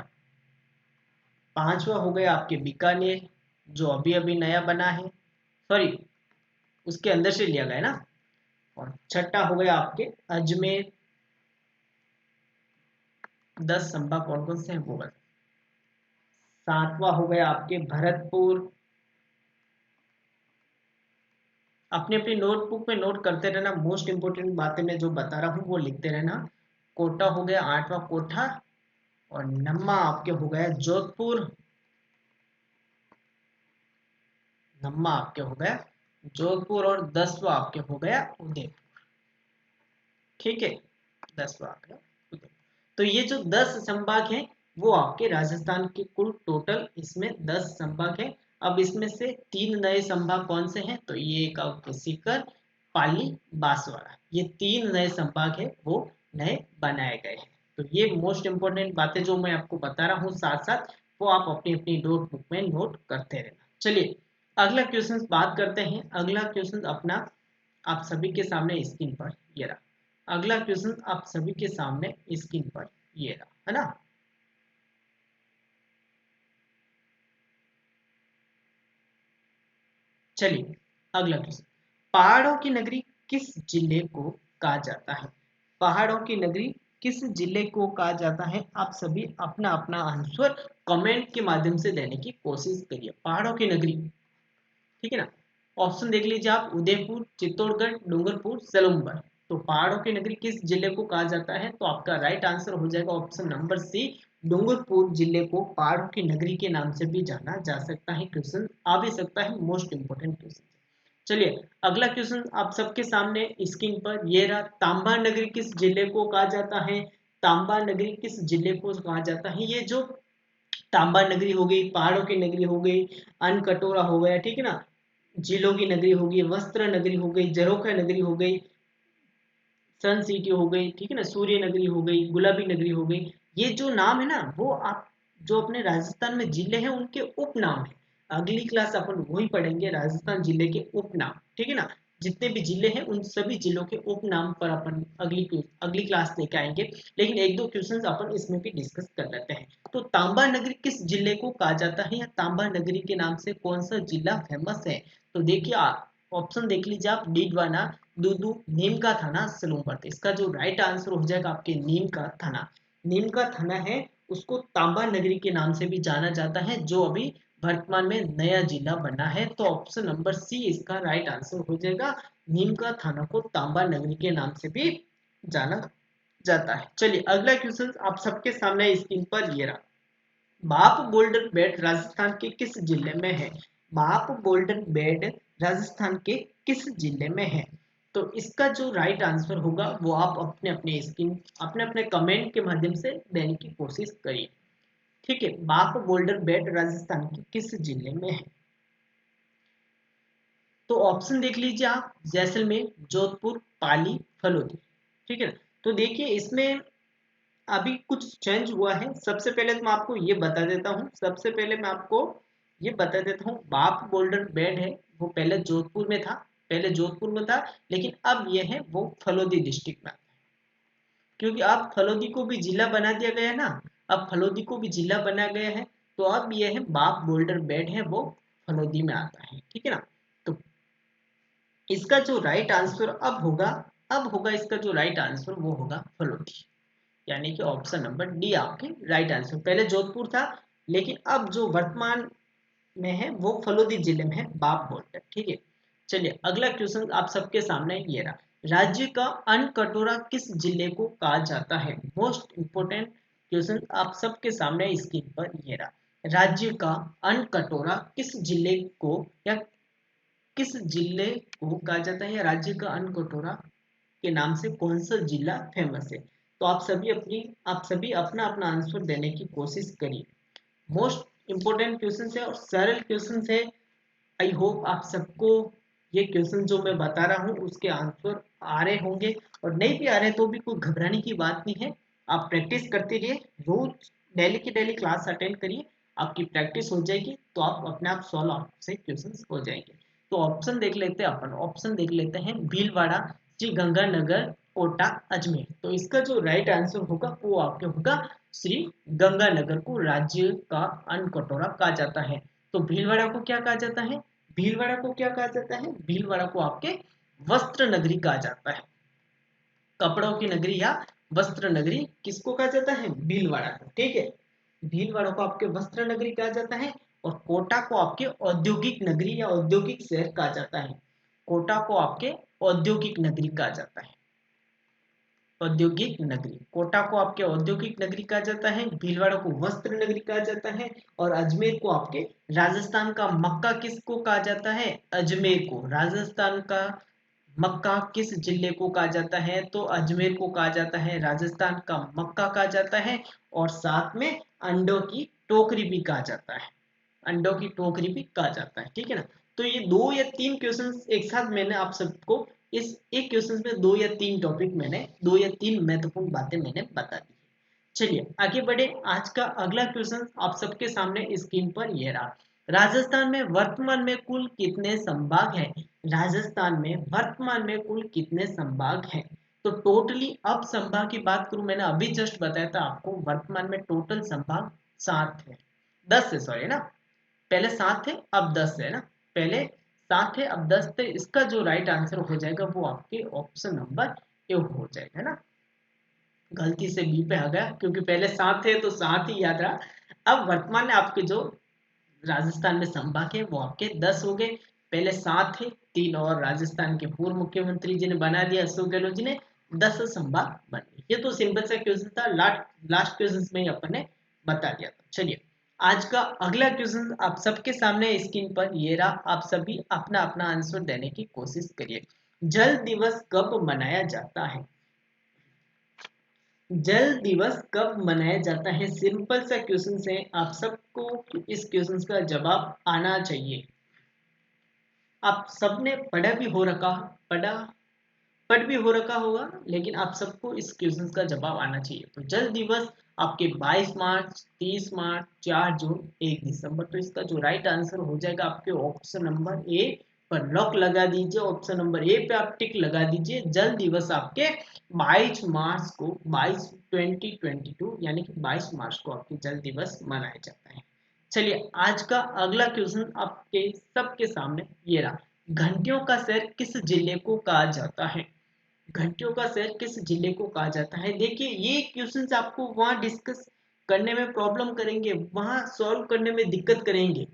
पांचवा हो गया आपके बीकानेर जो अभी अभी नया बना है, सॉरी उसके अंदर से लिया गया है ना। और छठा हो गया आपके अजमेर। 10 संभाग कौन कौन से हैं वो बता। सातवां हो गया आपके भरतपुर। अपने अपनी नोटबुक में नोट करते रहना, मोस्ट इंपोर्टेंट बातें मैं जो बता रहा हूँ वो लिखते रहना। कोटा हो गया, आठवां कोटा। और नम्मा आपके हो गया जोधपुर। नम्मा आपके हो गया जोधपुर और 10वां आपके हो गया उदयपुर। ठीक है, 10वां आपका उदयपुर। तो ये जो 10 संभाग हैं वो आपके राजस्थान के कुल टोटल इसमें 10 संभाग है। अब इसमें से 3 नए संभाग कौन से हैं? तो ये एक आपके सीकर, पाली, बांसवाड़ा, ये 3 नए संभाग है वो नए बनाए गए हैं। तो ये मोस्ट इंपोर्टेंट बातें जो मैं आपको बता रहा हूँ साथ साथ वो आप अपनी अपनी नोटबुक में नोट करते रहना। चलिए अगला क्वेश्चन बात करते हैं। अगला क्वेश्चन अपना आप सभी के सामने स्क्रीन पर ये रहा। अगला क्वेश्चन आप सभी के सामने स्क्रीन पर ये रहा, है ना। चलिए अगला क्वेश्चन, पहाड़ों की नगरी किस जिले को कहा जाता है? पहाड़ों की नगरी किस जिले को कहा जाता है? आप सभी अपना अपना आंसर कमेंट के माध्यम से देने की कोशिश करिए। पहाड़ों की नगरी, ठीक है ना। ऑप्शन देख लीजिए आप, उदयपुर, चित्तौड़गढ़, डूंगरपुर, सलूम्बर। तो पहाड़ों की नगरी किस जिले को कहा जाता है? तो आपका राइट आंसर हो जाएगा ऑप्शन नंबर सी, डूंगरपुर जिले को पहाड़ों की नगरी के नाम से भी जाना जा सकता है। क्वेश्चन आ भी सकता है, मोस्ट इंपोर्टेंट क्वेश्चन। चलिए अगला क्वेश्चन आप सबके सामने स्क्रीन पर ये रहा, तांबा नगरी किस जिले को कहा जाता है? तांबा नगरी किस जिले को कहा जाता है? ये जो तांबा नगरी हो गई, पहाड़ों की नगरी हो गई, अनकटोरा हो गया, ठीक है ना, झीलों की नगरी हो गई, वस्त्र नगरी हो गई, झरोखा नगरी हो गई, सन सिटी हो गई, ठीक है ना, सूर्य नगरी हो गई, गुलाबी नगरी हो गई। ये जो नाम है ना वो आप जो अपने राजस्थान में जिले हैं उनके उपनाम है। अगली क्लास अपन वही पढ़ेंगे, राजस्थान जिले के उपनाम, ठीक है ना। जितने भी जिले हैं उन सभी जिलों के उपनाम पर अपन अगली क्लास लेके आएंगे। लेकिन एक दो क्वेश्चंस अपन इसमें भी डिस्कस कर लेते हैं। तो तांबा नगरी किस जिले को कहा जाता है या तांबा नगरी के नाम से कौन सा जिला फेमस है? तो देखिए ऑप्शन देख लीजिए आप, डीडवाना, दूदू, नीम का थाना, सलूम्बर। तो इसका जो राइट आंसर हो जाएगा आपके नीम का थाना। नीम का थाना है उसको तांबा नगरी के नाम से भी जाना जाता है जो अभी वर्तमान में नया जिला बना है। तो ऑप्शन नंबर सी इसका राइट आंसर हो जाएगा। नीम का थाना को तांबा नगरी के नाम से भी जाना जाता है। चलिए अगला क्वेश्चन आप सबके सामने स्क्रीन पर ये रहा। बाप गोल्डन बेड राजस्थान के किस जिले में है? बाप गोल्डन बेड राजस्थान के किस जिले में है? तो इसका जो राइट आंसर होगा वो आप अपने अपने स्क्रीन अपने अपने कमेंट के माध्यम से देने की कोशिश करिए। ठीक है, बाप गोल्डन बेड राजस्थान के किस जिले में है? तो ऑप्शन देख लीजिए आप, जैसलमेर, जोधपुर, पाली, फलोदी। ठीक है ना? तो देखिए इसमें अभी कुछ चेंज हुआ है। सबसे पहले तो मैं आपको ये बता देता हूँ, सबसे पहले मैं आपको ये बता देता हूँ, बाप गोल्डन बेड है वो पहले जोधपुर में था, पहले जोधपुर में था, लेकिन अब ये है वो फलोदी डिस्ट्रिक्ट में आता है। क्योंकि अब फलोदी को भी जिला बना दिया गया है ना, अब फलोदी को भी जिला बना गया है, तो अब ये है बाप गोल्डन बेड है वो फलोदी में आता है। ठीक है ना? तो इसका जो राइट आंसर अब होगा इसका जो राइट आंसर वो होगा फलोदी, यानी कि ऑप्शन नंबर डी आपके राइट आंसर। पहले जोधपुर था, लेकिन अब जो वर्तमान में है वो फलोदी जिले में है, बाप बोलते। ठीक है, चलिए अगला क्वेश्चन आप सबके सामने ये रहा। राज्य का अनकटोरा किस जिले को कहा जाता है? मोस्ट इंपोर्टेंट क्वेश्चन आप सबके सामने स्क्रीन पर ये रहा। राज्य का अनकटोरा किस जिले को या किस जिले को कहा जाता है, या राज्य का अनकटोरा के नाम से कौन सा जिला फेमस है? तो आप सभी अपना अपना आंसर देने की कोशिश करिए। मोस्ट इंपोर्टेंट क्वेश्चन है और सरल क्वेश्चन है। आई होप आप सबको ये क्वेश्चन जो मैं बता रहा हूँ उसके आंसर आ रहे होंगे, और नहीं भी आ रहे तो भी कोई घबराने की बात नहीं है। आप प्रैक्टिस करते रहिए, रोज डेली की डेली क्लास अटेंड करिए, आपकी प्रैक्टिस हो जाएगी तो आप अपने आप सॉल्व आपसे क्वेश्चन हो जाएंगे। तो ऑप्शन देख लेते हैं अपन, ऑप्शन देख लेते हैं, भीलवाड़ा, श्री गंगानगर, कोटा, अजमेर। तो इसका जो राइट आंसर होगा वो आपके होगा श्री गंगानगर को राज्य का अनकटोरा कहा जाता है। तो भीलवाड़ा को क्या कहा जाता है? भीलवाड़ा को क्या कहा जाता है? भीलवाड़ा को आपके वस्त्र नगरी कहा जाता है। कपड़ों की नगरी या वस्त्र नगरी किसको कहा जाता है? भीलवाड़ा को। ठीक है, भीलवाड़ा को आपके वस्त्र नगरी कहा जाता है, और कोटा को आपके औद्योगिक नगरी या औद्योगिक शहर कहा जाता है। कोटा को आपके औद्योगिक नगरी कहा जाता है, औद्योगिक नगरी। कोटा को आपके औद्योगिक नगरी कहा जाता है, भीलवाड़ा को वस्त्र नगरी कहा जाता है, और अजमेर को आपके राजस्थान का मक्का किसको कहा जाता है? अजमेर को। राजस्थान का मक्का किस जिले को कहा जाता है? तो अजमेर को कहा जाता है, राजस्थान का मक्का कहा जाता है, और साथ में अंडों की टोकरी भी कहा जाता है, अंडों की टोकरी भी कहा जाता है। ठीक है ना? तो ये दो या तीन क्वेश्चंस एक साथ मैंने आप सबको, इस एक क्वेश्चन में दो या तीन टॉपिक मैंने, दो या तीन महत्वपूर्ण बातें मैंने बता दी। चलिए आगे बढ़े। आज का अगला क्वेश्चन आप सबके सामने स्क्रीन पर ये रहा। राजस्थान में वर्तमान में कुल कितने संभाग हैं? राजस्थान में वर्तमान में कुल कितने संभाग हैं? तो टोटली, अब संभाग की बात करूं, मैंने अभी जस्ट बताया था आपको, वर्तमान में टोटल संभाग 7 है, 10 है, सॉरी ना, पहले 7 थे अब 10 है ना, पहले 7 थे अब 10 थे। इसका जो राइट आंसर हो जाएगा वो आपके ऑप्शन नंबर ए हो जाएगा ना। गलती से बी पे आ गया, क्योंकि पहले 7 थे तो 7 ही याद रहा। अब वर्तमान में आपके जो राजस्थान में संभाग है वो आपके 10 हो गए। पहले 7 थे, 3 और राजस्थान के पूर्व मुख्यमंत्री जी ने बना दिया, अशोक गहलोत जी ने, 10 संभाग बन गए। ये तो सिंपल सा क्वेश्चन था, लास्ट क्वेश्चन में ही अपन ने बता दिया था। चलिए आज का अगला क्वेश्चन आप सबके सामने स्क्रीन पर ये रहा। आप सभी अपना अपना आंसर देने की कोशिश करिए। जल दिवस कब मनाया जाता है? जल दिवस कब मनाया जाता है? सिंपल सा क्वेश्चन है, आप सबको इस क्वेश्चन का जवाब आना चाहिए। आप सबने पढ़ा भी हो रखा, पढ़ा पढ़ भी हो रखा होगा, लेकिन आप सबको इस क्वेश्चन का जवाब आना चाहिए। तो जल दिवस आपके 22 मार्च, 30 मार्च, 4 जून, 1 दिसंबर। तो इसका जो राइट आंसर हो जाएगा आपके ऑप्शन नंबर ए पर लॉक लगा दीजिए, ऑप्शन नंबर ए पे आप टिक लगा दीजिए। जल दिवस आपके 22 मार्च को, 2022 यानी कि 22 मार्च को आपके जल दिवस मनाया जाता है। चलिए आज का अगला क्वेश्चन आपके सबके सामने ये रहा। घंटियों का शहर किस जिले को कहा जाता है? घंटियों का शहर किस जिले को कहा जाता है? देखिए ये क्वेश्चंस आपको वहां डिस्कस करने में प्रॉब्लम करेंगे, वहां सॉल्व करने में दिक्कत करेंगे।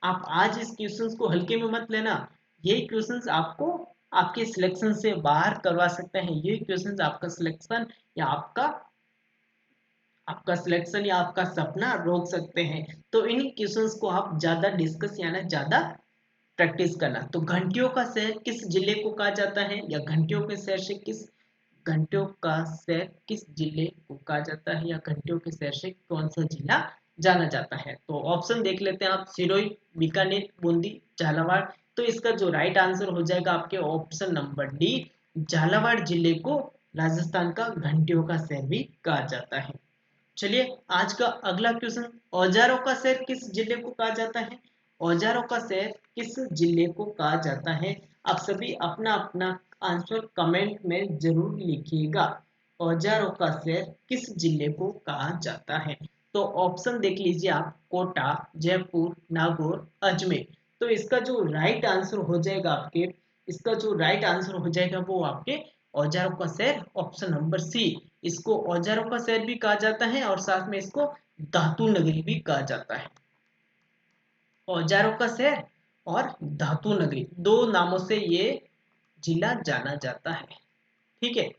आप आज इस क्वेश्चंस को हल्के में मत लेना, ये क्वेश्चंस आपको आपके सिलेक्शन से बाहर करवा सकते हैं। ये क्वेश्चन आपका सिलेक्शन या आपका सिलेक्शन या आपका सपना रोक सकते हैं। तो इन क्वेश्चंस को आप ज्यादा डिस्कस या ना ज्यादा प्रैक्टिस करना। तो घंटियों का शहर किस जिले को कहा जाता है, या घंटियों के शहर से किस घंटियों का शहर किस जिले को कहा जाता है, या घंटियों के शहर से कौन सा जिला जाना जाता है। तो ऑप्शन देख लेते हैं आप, सिरोही, बीकानेर, बूंदी, झालावाड़। तो इसका जो राइट आंसर हो जाएगा आपके ऑप्शन नंबर डी, झालावाड़ जिले को राजस्थान का घंटियों का शहर भी कहा जाता है। चलिए आज का अगला क्वेश्चन, औजारों का शहर किस जिले को कहा जाता है। औजारों का शहर किस जिले को कहा जाता है। आप सभी अपना अपना आंसर कमेंट में जरूर लिखिएगा। औजारों का शहर किस जिले को कहा जाता है। तो ऑप्शन देख लीजिए आप, कोटा, जयपुर, नागौर, अजमेर। तो इसका जो राइट आंसर हो जाएगा आपके, इसका जो राइट आंसर हो जाएगा वो आपके औजारों का शहर ऑप्शन नंबर सी। इसको औजारों का शहर भी कहा जाता है और साथ में इसको धातु नगरी भी कहा जाता है। औजारों का शहर और धातु नगरी, दो नामों से ये जिला जाना जाता है। ठीक है,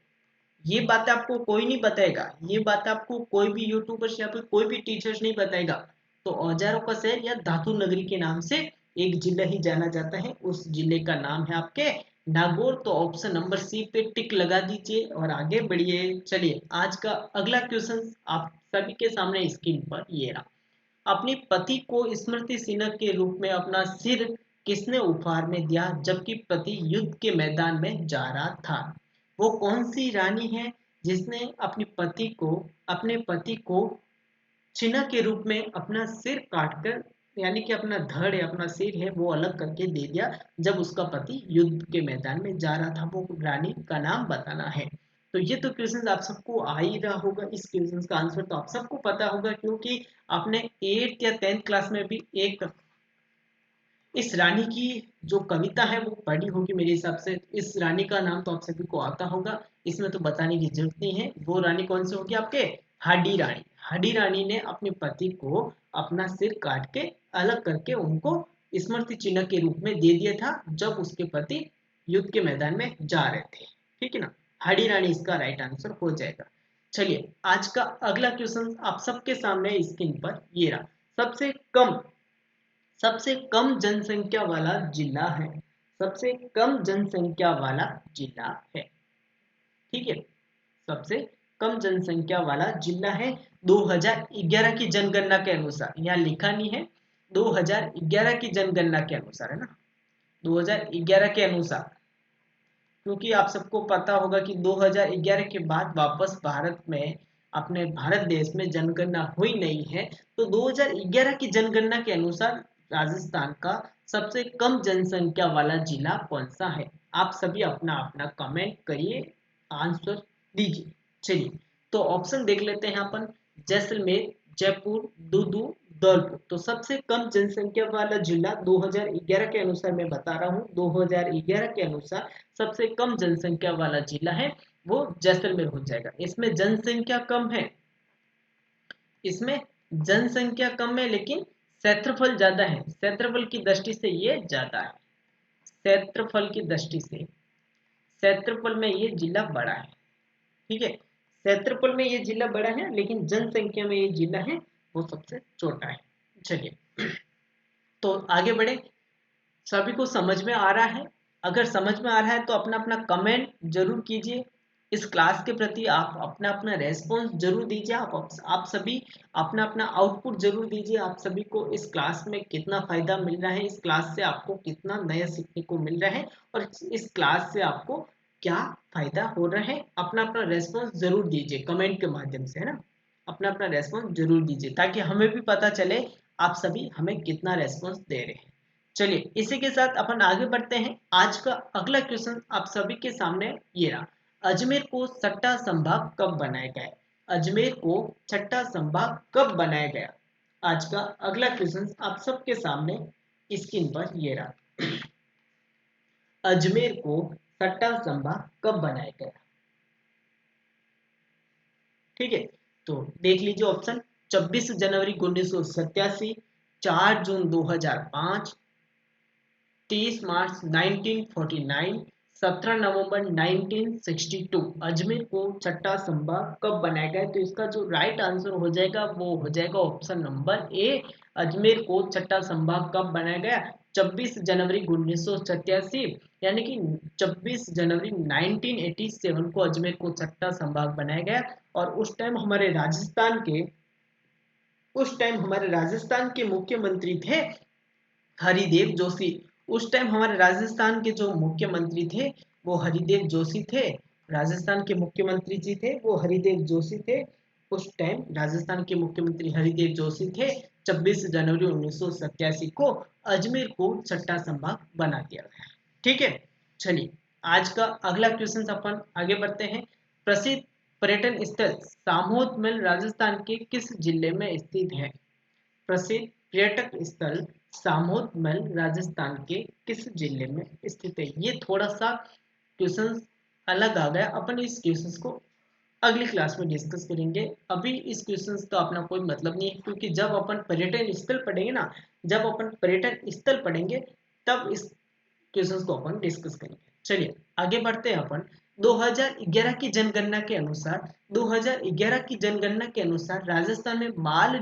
ये बात आपको कोई नहीं बताएगा, ये बात आपको कोई भी यूट्यूबर्स या फिर कोई भी टीचर्स नहीं बताएगा। तो औजारों का शहर या धातु नगरी के नाम से एक जिला ही जाना जाता है, उस जिले का नाम है आपके नागौर। तो ऑप्शन नंबर सी पे टिक लगा दीजिए और आगे बढ़िए। चलिए आज का अगला क्वेश्चन आप सभी के सामने स्क्रीन पर ये रहा। अपने पति को स्मृति चिन्ह के रूप में अपना सिर किसने उपहार में दिया जबकि पति युद्ध के मैदान में जा रहा था। वो कौन सी रानी है जिसने अपने पति को चिन्ह के रूप में अपना सिर काटकर, यानी कि अपना धड़ या अपना सिर है वो अलग करके दे दिया जब उसका पति युद्ध के मैदान में जा रहा था। वो रानी का नाम बताना है। तो ये तो क्वेश्चन आप सबको आ ही रहा होगा, इस क्वेश्चन का आंसर तो आप सबको पता होगा क्योंकि आपने 8th या 10th क्लास में भी एक इस रानी की जो कविता है वो पढ़ी होगी मेरे हिसाब से। इस रानी का नाम तो आप सभी को आता होगा, इसमें तो बताने की जरूरत नहीं है। वो रानी कौन सी होगी आपके, हाडी रानी। हाडी रानी ने अपने पति को अपना सिर काट के अलग करके उनको स्मृति चिन्ह के रूप में दे दिया था जब उसके पति युद्ध के मैदान में जा रहे थे। ठीक है ना, हाडी रानी इसका राइट आंसर हो जाएगा। चलिए आज का अगला क्वेश्चन आप सबके सामने स्क्रीन पर ये रहा। सबसे कम जनसंख्या वाला जिला है, सबसे कम जनसंख्या वाला जिला है। ठीक है, सबसे कम जनसंख्या वाला जिला है 2011 की जनगणना के अनुसार। यहाँ लिखा नहीं है, 2011 की जनगणना के अनुसार है ना, 2011 के अनुसार। क्योंकि आप सबको पता होगा कि 2011 के बाद वापस भारत में, अपने भारत देश में जनगणना हुई नहीं है। तो 2011 की जनगणना के अनुसार राजस्थान का सबसे कम जनसंख्या वाला जिला कौन सा है। आप सभी अपना अपना कमेंट करिए, आंसर दीजिए। चलिए तो ऑप्शन देख लेते हैं अपन, जैसलमेर, जयपुर, दूदू, धौलपुर। तो सबसे कम जनसंख्या वाला जिला 2011 के अनुसार मैं बता रहा हूँ, 2011 के अनुसार सबसे कम जनसंख्या वाला जिला है वो जैसलमेर हो जाएगा। इसमें जनसंख्या कम है, इसमें जनसंख्या कम है लेकिन क्षेत्रफल ज्यादा है। क्षेत्रफल की दृष्टि से ये ज्यादा है, क्षेत्रफल की दृष्टि से क्षेत्रफल में ये जिला बड़ा है। ठीक है, क्षेत्रफल में ये जिला बड़ा है लेकिन जनसंख्या में ये जिला है वो सबसे छोटा है। चलिए तो आगे बढ़े, सभी को समझ में आ रहा है। अगर समझ में आ रहा है तो अपना अपना कमेंट जरूर कीजिए। इस क्लास के प्रति आप अपना अपना रेस्पॉन्स जरूर दीजिए। आप सभी अपना अपना आउटपुट जरूर दीजिए। आप सभी को इस क्लास में कितना फायदा मिल रहा है, इस क्लास से आपको कितना नया सीखने को मिल रहा है और इस क्लास से आपको क्या फायदा हो रहा है। अपना अपना रेस्पॉन्स जरूर दीजिए कमेंट के माध्यम से, है ना। अपना अपना रेस्पॉन्स जरूर दीजिए ताकि हमें भी पता चले आप सभी हमें कितना रेस्पॉन्स दे रहे हैं। चलिए इसी के साथ अपन आगे बढ़ते हैं। आज का अगला क्वेश्चन आप सभी के सामने ये रहा। अजमेर को छठा संभाग कब बनाया गया। अजमेर को छठा संभाग कब बनाया गया। आज का अगला क्वेश्चन आप सबके सामने स्क्रीन पर ये रहा। अजमेर को छठा संभाग कब बनाया गया। ठीक है, तो देख लीजिए ऑप्शन, 26 जनवरी 1987, 4 जून 2005, 30 मार्च 1949, 17 नवंबर 1962 अजमेर को छठा संभाग कब बनाया गया? तो इसका जो राइट आंसर हो जाएगा वो हो जाएगा ऑप्शन नंबर ए। अजमेर को छठा संभाग कब बनाया गया? 26 जनवरी 1987, यानी कि 26 जनवरी 1987 को अजमेर को छठा संभाग बनाया गया। और उस टाइम हमारे राजस्थान के मुख्यमंत्री थे हरिदेव जोशी। उस टाइम हमारे राजस्थान के जो मुख्यमंत्री थे वो हरिदेव जोशी थे। राजस्थान के मुख्यमंत्री जी थे वो हरिदेव जोशी थे। उस टाइम राजस्थान के मुख्यमंत्री हरिदेव जोशी थे। 26 जनवरी 1987 को अजमेर को छठा संभाग बना दिया गया। ठीक है, चलिए आज का अगला क्वेश्चन अपन आगे बढ़ते हैं। प्रसिद्ध पर्यटन स्थल सामोदमल राजस्थान के किस जिले में स्थित है? प्रसिद्ध पर्यटक स्थल सामोदमल राजस्थान के किस जिले में स्थित है? ये थोड़ा सा क्वेश्चन अलग आ गया, अपन इस क्वेश्चन को अगली क्लास में डिस्कस करेंगे। अभी इस क्वेश्चन का अपना कोई मतलब नहीं है, क्योंकि जब अपन पर्यटन स्थल पढ़ेंगे ना, जब अपन पर्यटन स्थल पढ़ेंगे तब इस क्वेश्चंस को अपन डिस्कस करेंगे। चलिए आगे बढ़ते हैं अपन। 2011 की जनगणना के अनुसार 2011 की जनगणना के अनुसार राजस्थान में बाल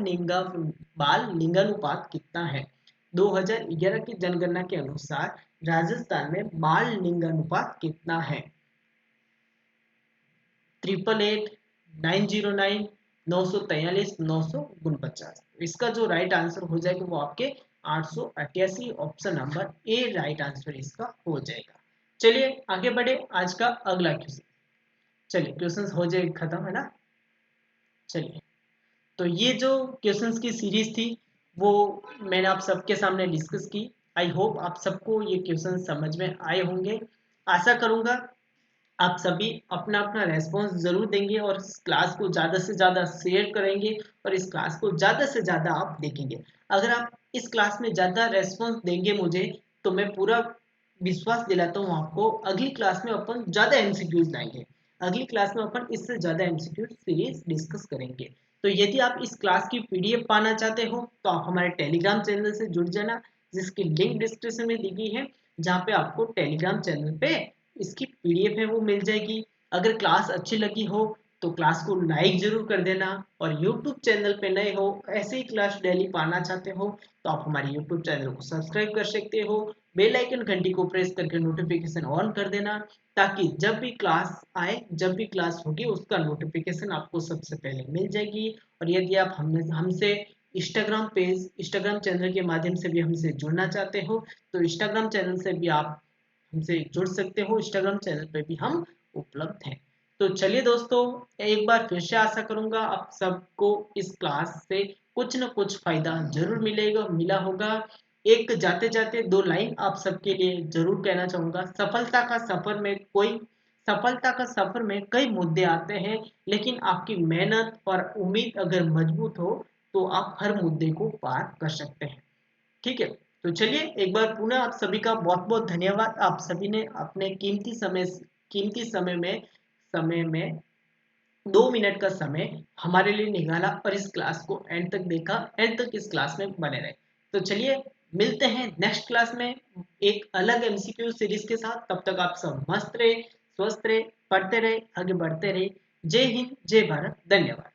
लिंगानुपात कितना है? 2011 की जनगणना के अनुसार राजस्थान में बाल लिंगानुपात कितना है? 888, 909, 943, 949। इसका जो राइट आंसर हो जाएगा वो आपके 888, option number A right answer इसका हो जाएगा। चलिए आगे बढ़े आज का अगला क्वेश्चन। चलिए क्वेश्चन हो जाए खत्म, है ना। चलिए तो ये जो क्वेश्चंस की सीरीज थी वो मैंने आप सबके सामने डिस्कस की। आई होप आप सबको ये क्वेश्चन समझ में आए होंगे। आशा करूंगा आप सभी अपना अपना रेस्पॉन्स जरूर देंगे और इस क्लास को ज़्यादा से ज़्यादा शेयर करेंगे और इस क्लास को ज़्यादा से ज़्यादा आप देखेंगे। अगर आप इस क्लास में ज़्यादा रेस्पॉन्स देंगे मुझे, तो मैं पूरा विश्वास दिलाता हूँ आपको, अगली क्लास में अपन ज़्यादा एमसीक्यूज लाएंगे। अगली क्लास में अपन इससे ज़्यादा एमसीक्यू सीरीज डिस्कस करेंगे। तो यदि आप इस क्लास की पीडीएफ पाना चाहते हो तो आप हमारे टेलीग्राम चैनल से जुड़ जाना, जिसकी लिंक डिस्क्रिप्शन में दी गई है, जहाँ पे आपको टेलीग्राम चैनल पे इसकी पीडीएफ है वो मिल जाएगी। अगर क्लास अच्छी लगी हो तो क्लास को लाइक जरूर कर देना, और यूट्यूब चैनल पे नए हो, ऐसे ही क्लास डेली पाना चाहते हो तो आप हमारे यूट्यूब चैनल को सब्सक्राइब कर सकते हो। बेल आइकन घंटी को प्रेस करके नोटिफिकेशन ऑन कर देना, ताकि जब भी क्लास आए, जब भी क्लास होगी उसका नोटिफिकेशन आपको सबसे पहले मिल जाएगी। और यदि आप हमसे इंस्टाग्राम चैनल के माध्यम से भी हमसे जुड़ना चाहते हो तो इंस्टाग्राम चैनल से भी आप हमसे जुड़ सकते हो। इंस्टाग्राम चैनल पे भी हम उपलब्ध हैं। तो चलिए दोस्तों, एक बार फिर से आशा करूंगा आप सबको इस क्लास से कुछ न कुछ फायदा जरूर मिला होगा। एक जाते जाते दो लाइन आप सबके लिए जरूर कहना चाहूंगा। सफलता का सफर में कई मुद्दे आते हैं, लेकिन आपकी मेहनत और उम्मीद अगर मजबूत हो तो आप हर मुद्दे को पार कर सकते हैं। ठीक है, तो चलिए एक बार पुनः आप सभी का बहुत बहुत धन्यवाद। आप सभी ने अपने कीमती समय में 2 मिनट का समय हमारे लिए निकाला और इस क्लास को एंड तक देखा, एंड तक इस क्लास में बने रहे। तो चलिए मिलते हैं नेक्स्ट क्लास में एक अलग एमसीक्यू सीरीज के साथ। तब तक आप सब मस्त रहे, स्वस्थ रहे, पढ़ते रहे, आगे बढ़ते रहे। जय हिंद, जय भारत, धन्यवाद।